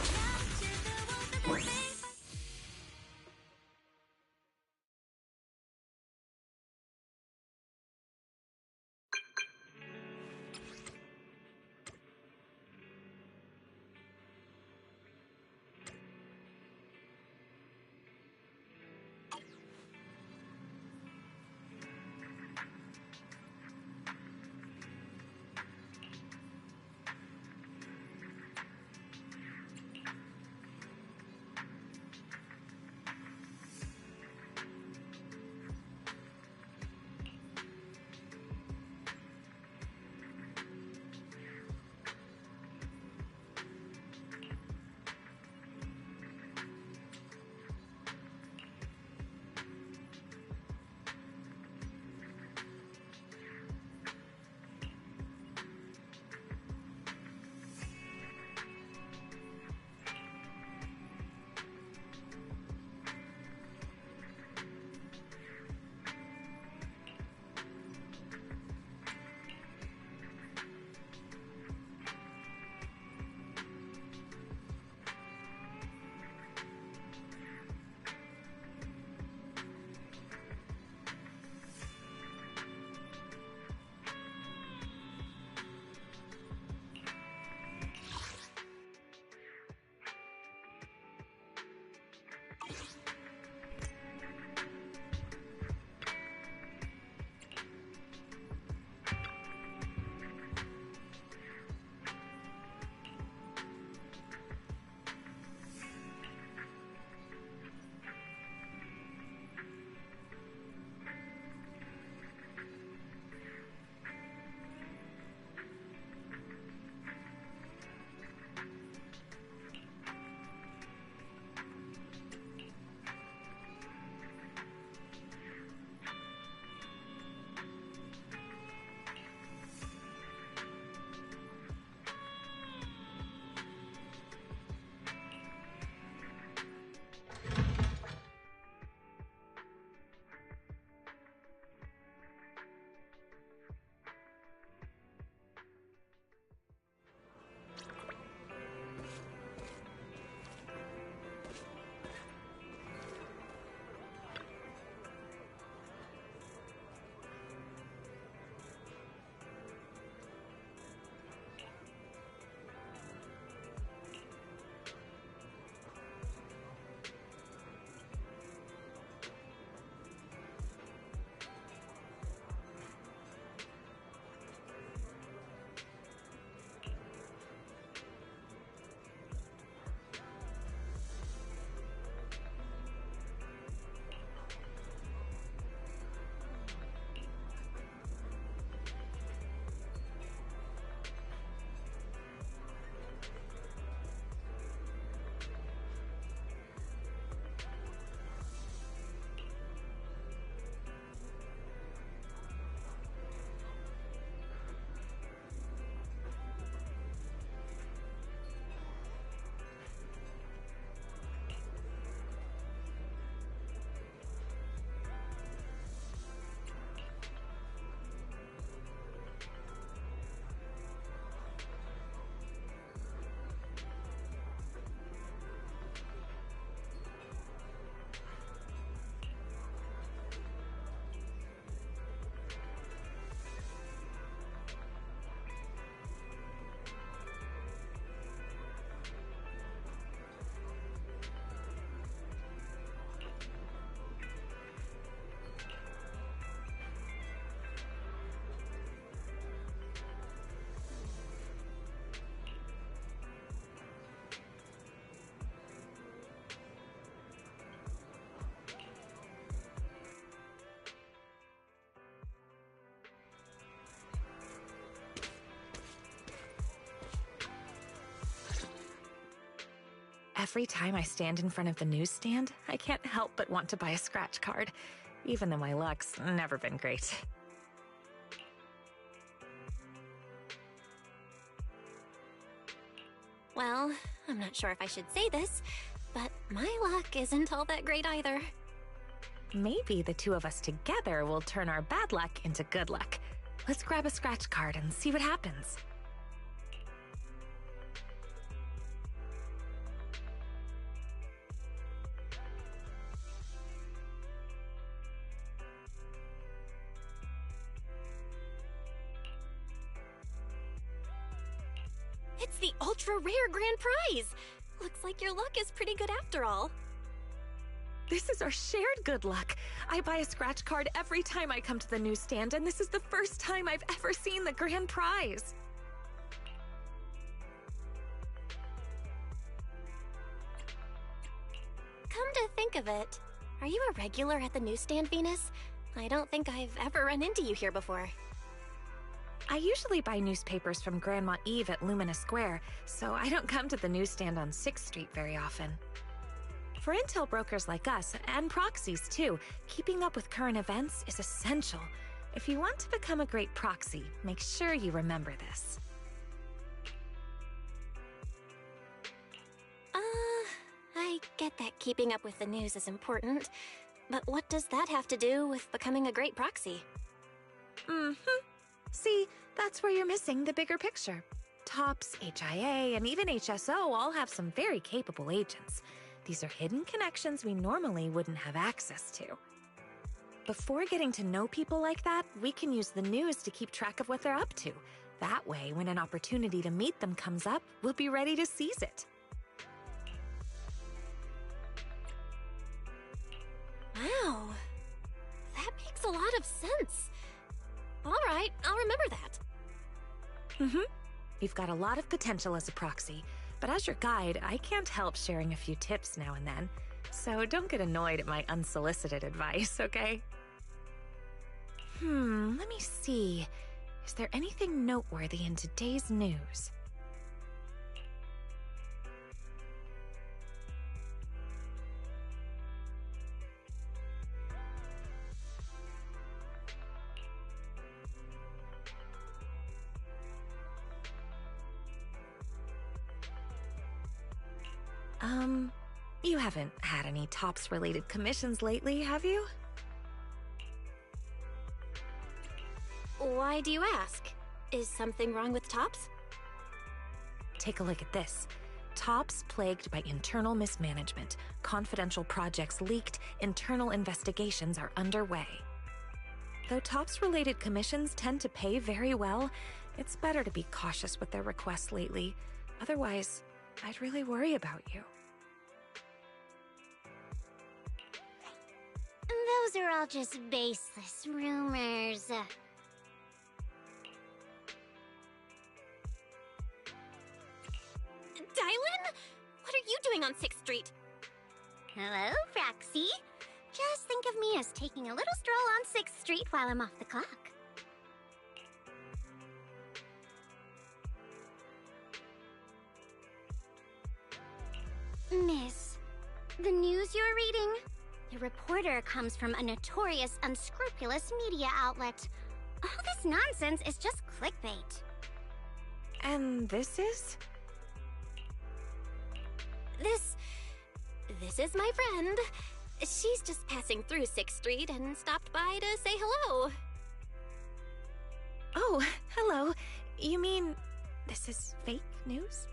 Every time I stand in front of the newsstand, I can't help but want to buy a scratch card, even though my luck's never been great. Well, I'm not sure if I should say this, but my luck isn't all that great either. Maybe the two of us together will turn our bad luck into good luck. Let's grab a scratch card and see what happens. It's the ultra-rare grand prize! Looks like your luck is pretty good after all. This is our shared good luck. I buy a scratch card every time I come to the newsstand, and this is the first time I've ever seen the grand prize. Come to think of it, are you a regular at the newsstand, Venus? I don't think I've ever run into you here before. I usually buy newspapers from Grandma Eve at Lumina Square, so I don't come to the newsstand on 6th Street very often. For intel brokers like us, and proxies too, keeping up with current events is essential. If you want to become a great proxy, make sure you remember this. I get that keeping up with the news is important, but what does that have to do with becoming a great proxy? See, that's where you're missing the bigger picture. TOPS, HIA, and even HSO all have some very capable agents. These are hidden connections we normally wouldn't have access to. Before getting to know people like that, we can use the news to keep track of what they're up to. That way, when an opportunity to meet them comes up, we'll be ready to seize it. Wow, that makes a lot of sense. All right, I'll remember that. You've got a lot of potential as a proxy, but as your guide, I can't help sharing a few tips now and then. So don't get annoyed at my unsolicited advice, okay? Let me see. Is there anything noteworthy in today's news? You haven't had any TOPS-related commissions lately, have you? Why do you ask? Is something wrong with TOPS? Take a look at this. TOPS plagued by internal mismanagement, confidential projects leaked, internal investigations are underway. Though TOPS-related commissions tend to pay very well, it's better to be cautious with their requests lately. Otherwise, I'd really worry about you. Those are all just baseless rumors. Dylan? What are you doing on 6th Street? Hello, Roxy. Just think of me as taking a little stroll on 6th Street while I'm off the clock. Miss, the news you're reading? The reporter comes from a notorious, unscrupulous media outlet. All this nonsense is just clickbait. And this is? This is my friend. She's just passing through 6th Street and stopped by to say hello. Oh, hello. You mean this is fake news?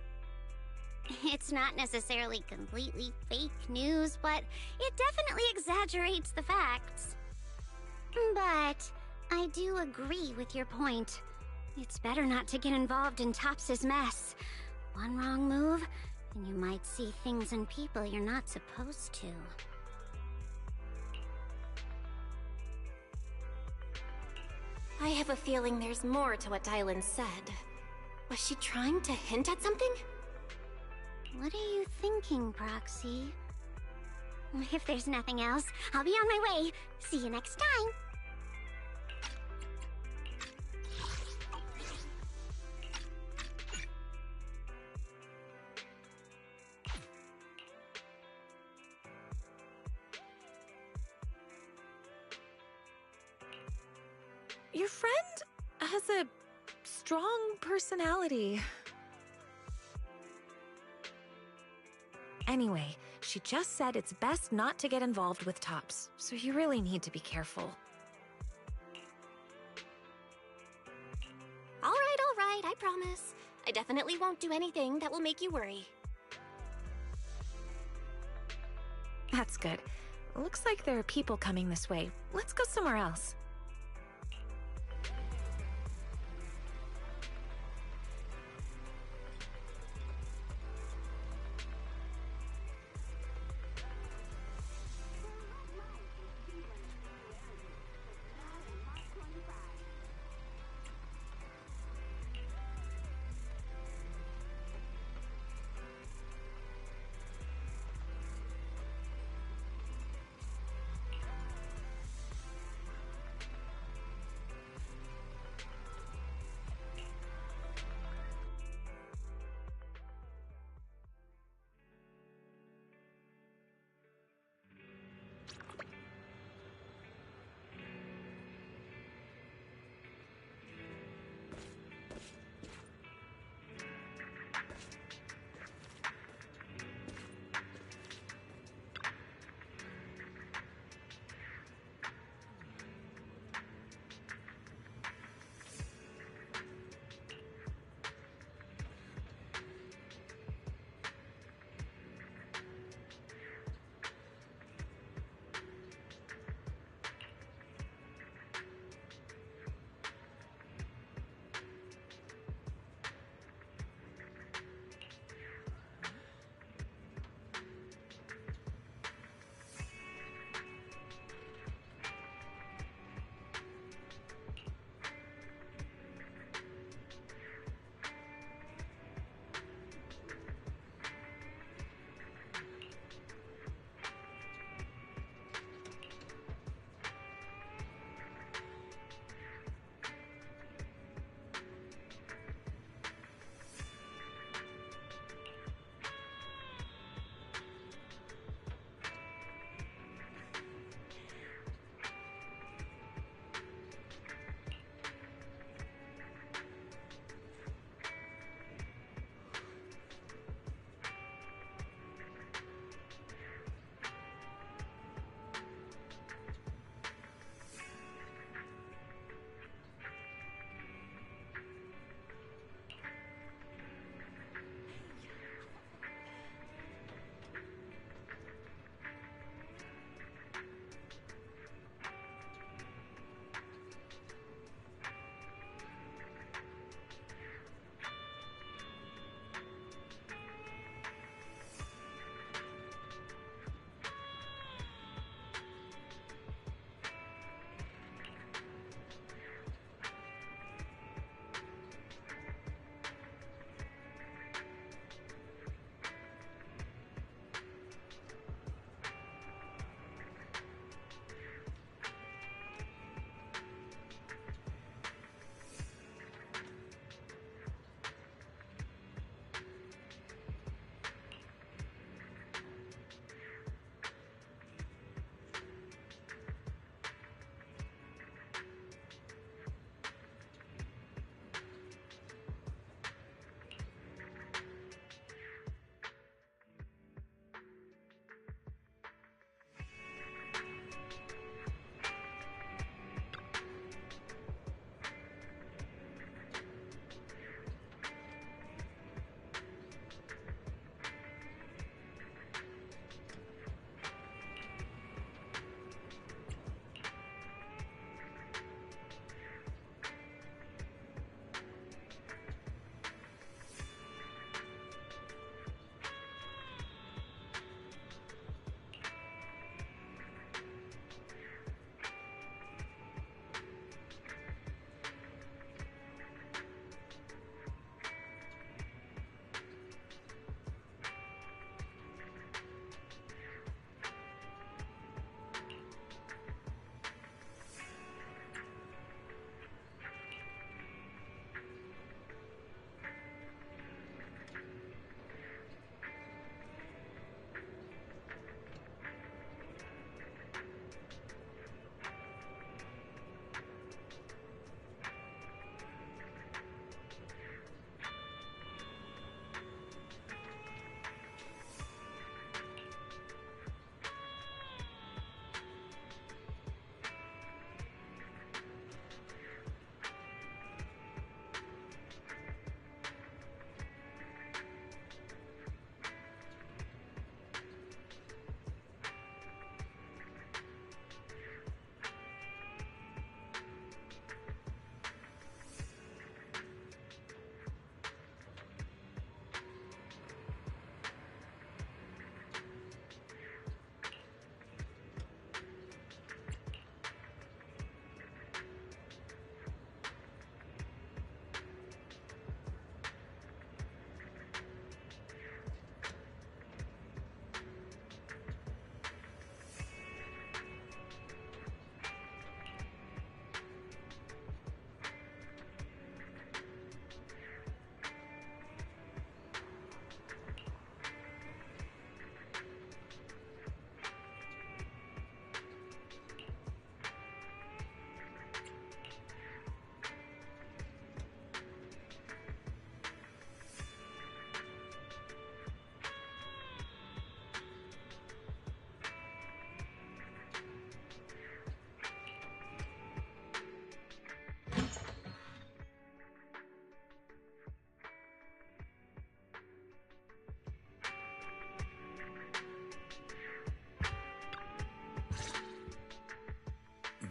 It's not necessarily completely fake news, but it definitely exaggerates the facts. But I do agree with your point. It's better not to get involved in TOPS's mess. One wrong move, and you might see things and people you're not supposed to. I have a feeling there's more to what Dylan said. Was she trying to hint at something? What are you thinking, Proxy? If there's nothing else, I'll be on my way. See you next time. Your friend has a strong personality. Anyway, she just said it's best not to get involved with Tops, so you really need to be careful. All right, I promise. I definitely won't do anything that will make you worry. That's good. Looks like there are people coming this way. Let's go somewhere else.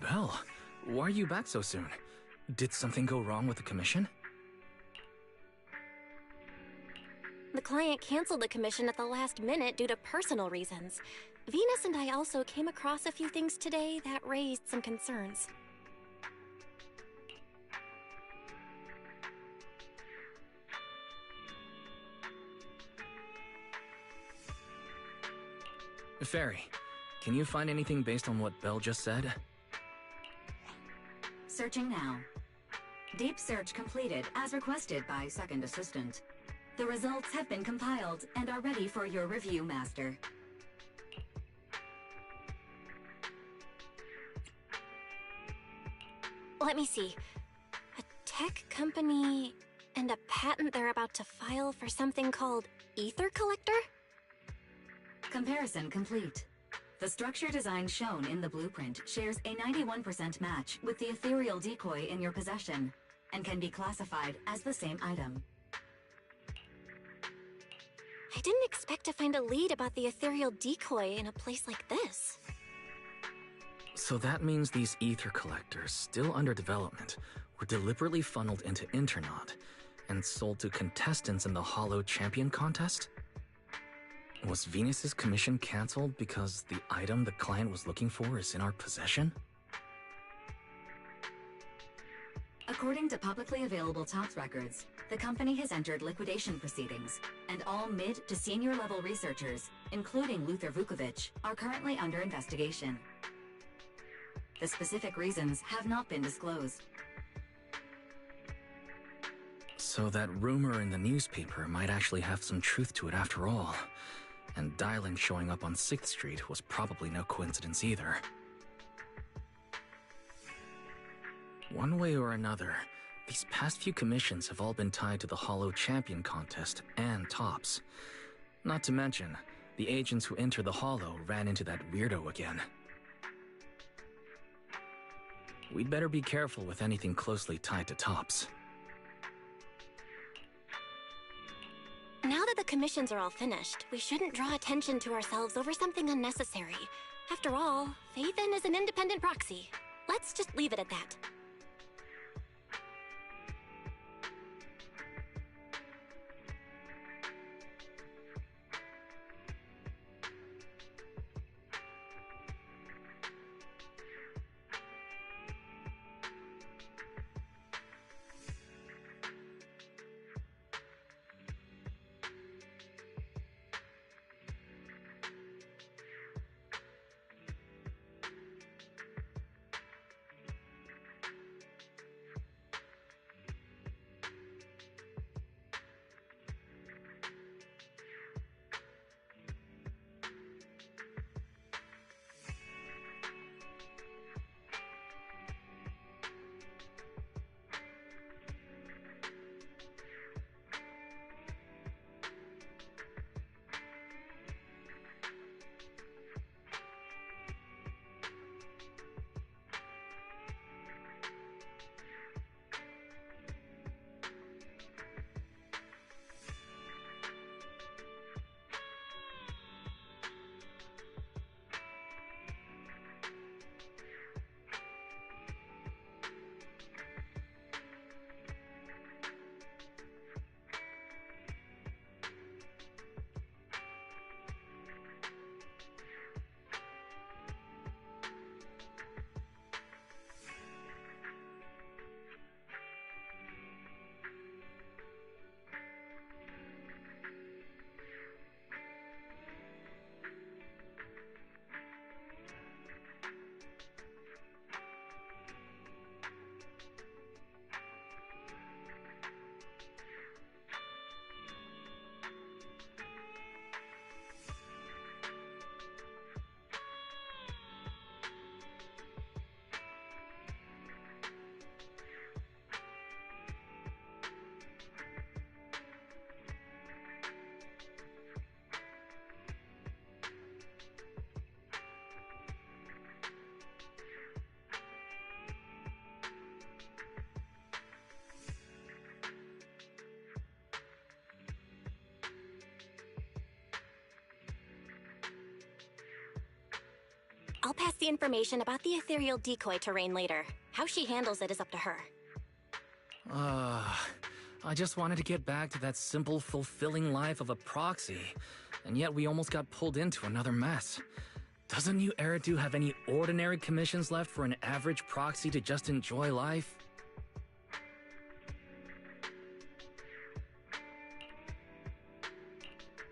Belle, why are you back so soon? Did something go wrong with the commission? The client canceled the commission at the last minute due to personal reasons. Venus and I also came across a few things today that raised some concerns. Fairy, can you find anything based on what Belle just said? Searching now. Deep search completed as requested by Second Assistant. The results have been compiled and are ready for your review, Master. Let me see. A tech company and a patent they're about to file for something called Ether Collector? Comparison complete. The structure design shown in the blueprint shares a 91% match with the ethereal decoy in your possession and can be classified as the same item. I didn't expect to find a lead about the ethereal decoy in a place like this. So that means these ether collectors, still under development, were deliberately funneled into Internaut and sold to contestants in the Hollow Champion contest? Was Venus's commission cancelled because the item the client was looking for is in our possession? According to publicly available TOPS records, the company has entered liquidation proceedings, and all mid to senior level researchers, including Luther Vukovic, are currently under investigation. The specific reasons have not been disclosed. So that rumor in the newspaper might actually have some truth to it after all. And Dylan showing up on 6th Street was probably no coincidence either. One way or another, these past few commissions have all been tied to the Hollow Champion contest and TOPS. Not to mention, the agents who entered the Hollow ran into that weirdo again. We'd better be careful with anything closely tied to TOPS. Now that the commissions are all finished, we shouldn't draw attention to ourselves over something unnecessary. After all, Faithin is an independent proxy. Let's just leave it at that. pass the information about the ethereal decoy to Rain later. How she handles it is up to her. I just wanted to get back to that simple, fulfilling life of a proxy, and yet we almost got pulled into another mess. Doesn't New Eridu have any ordinary commissions left for an average proxy to just enjoy life?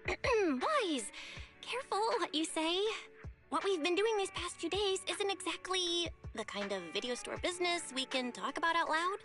Wise! Careful what you say. What we've been doing these past few days isn't exactly the kind of video store business we can talk about out loud.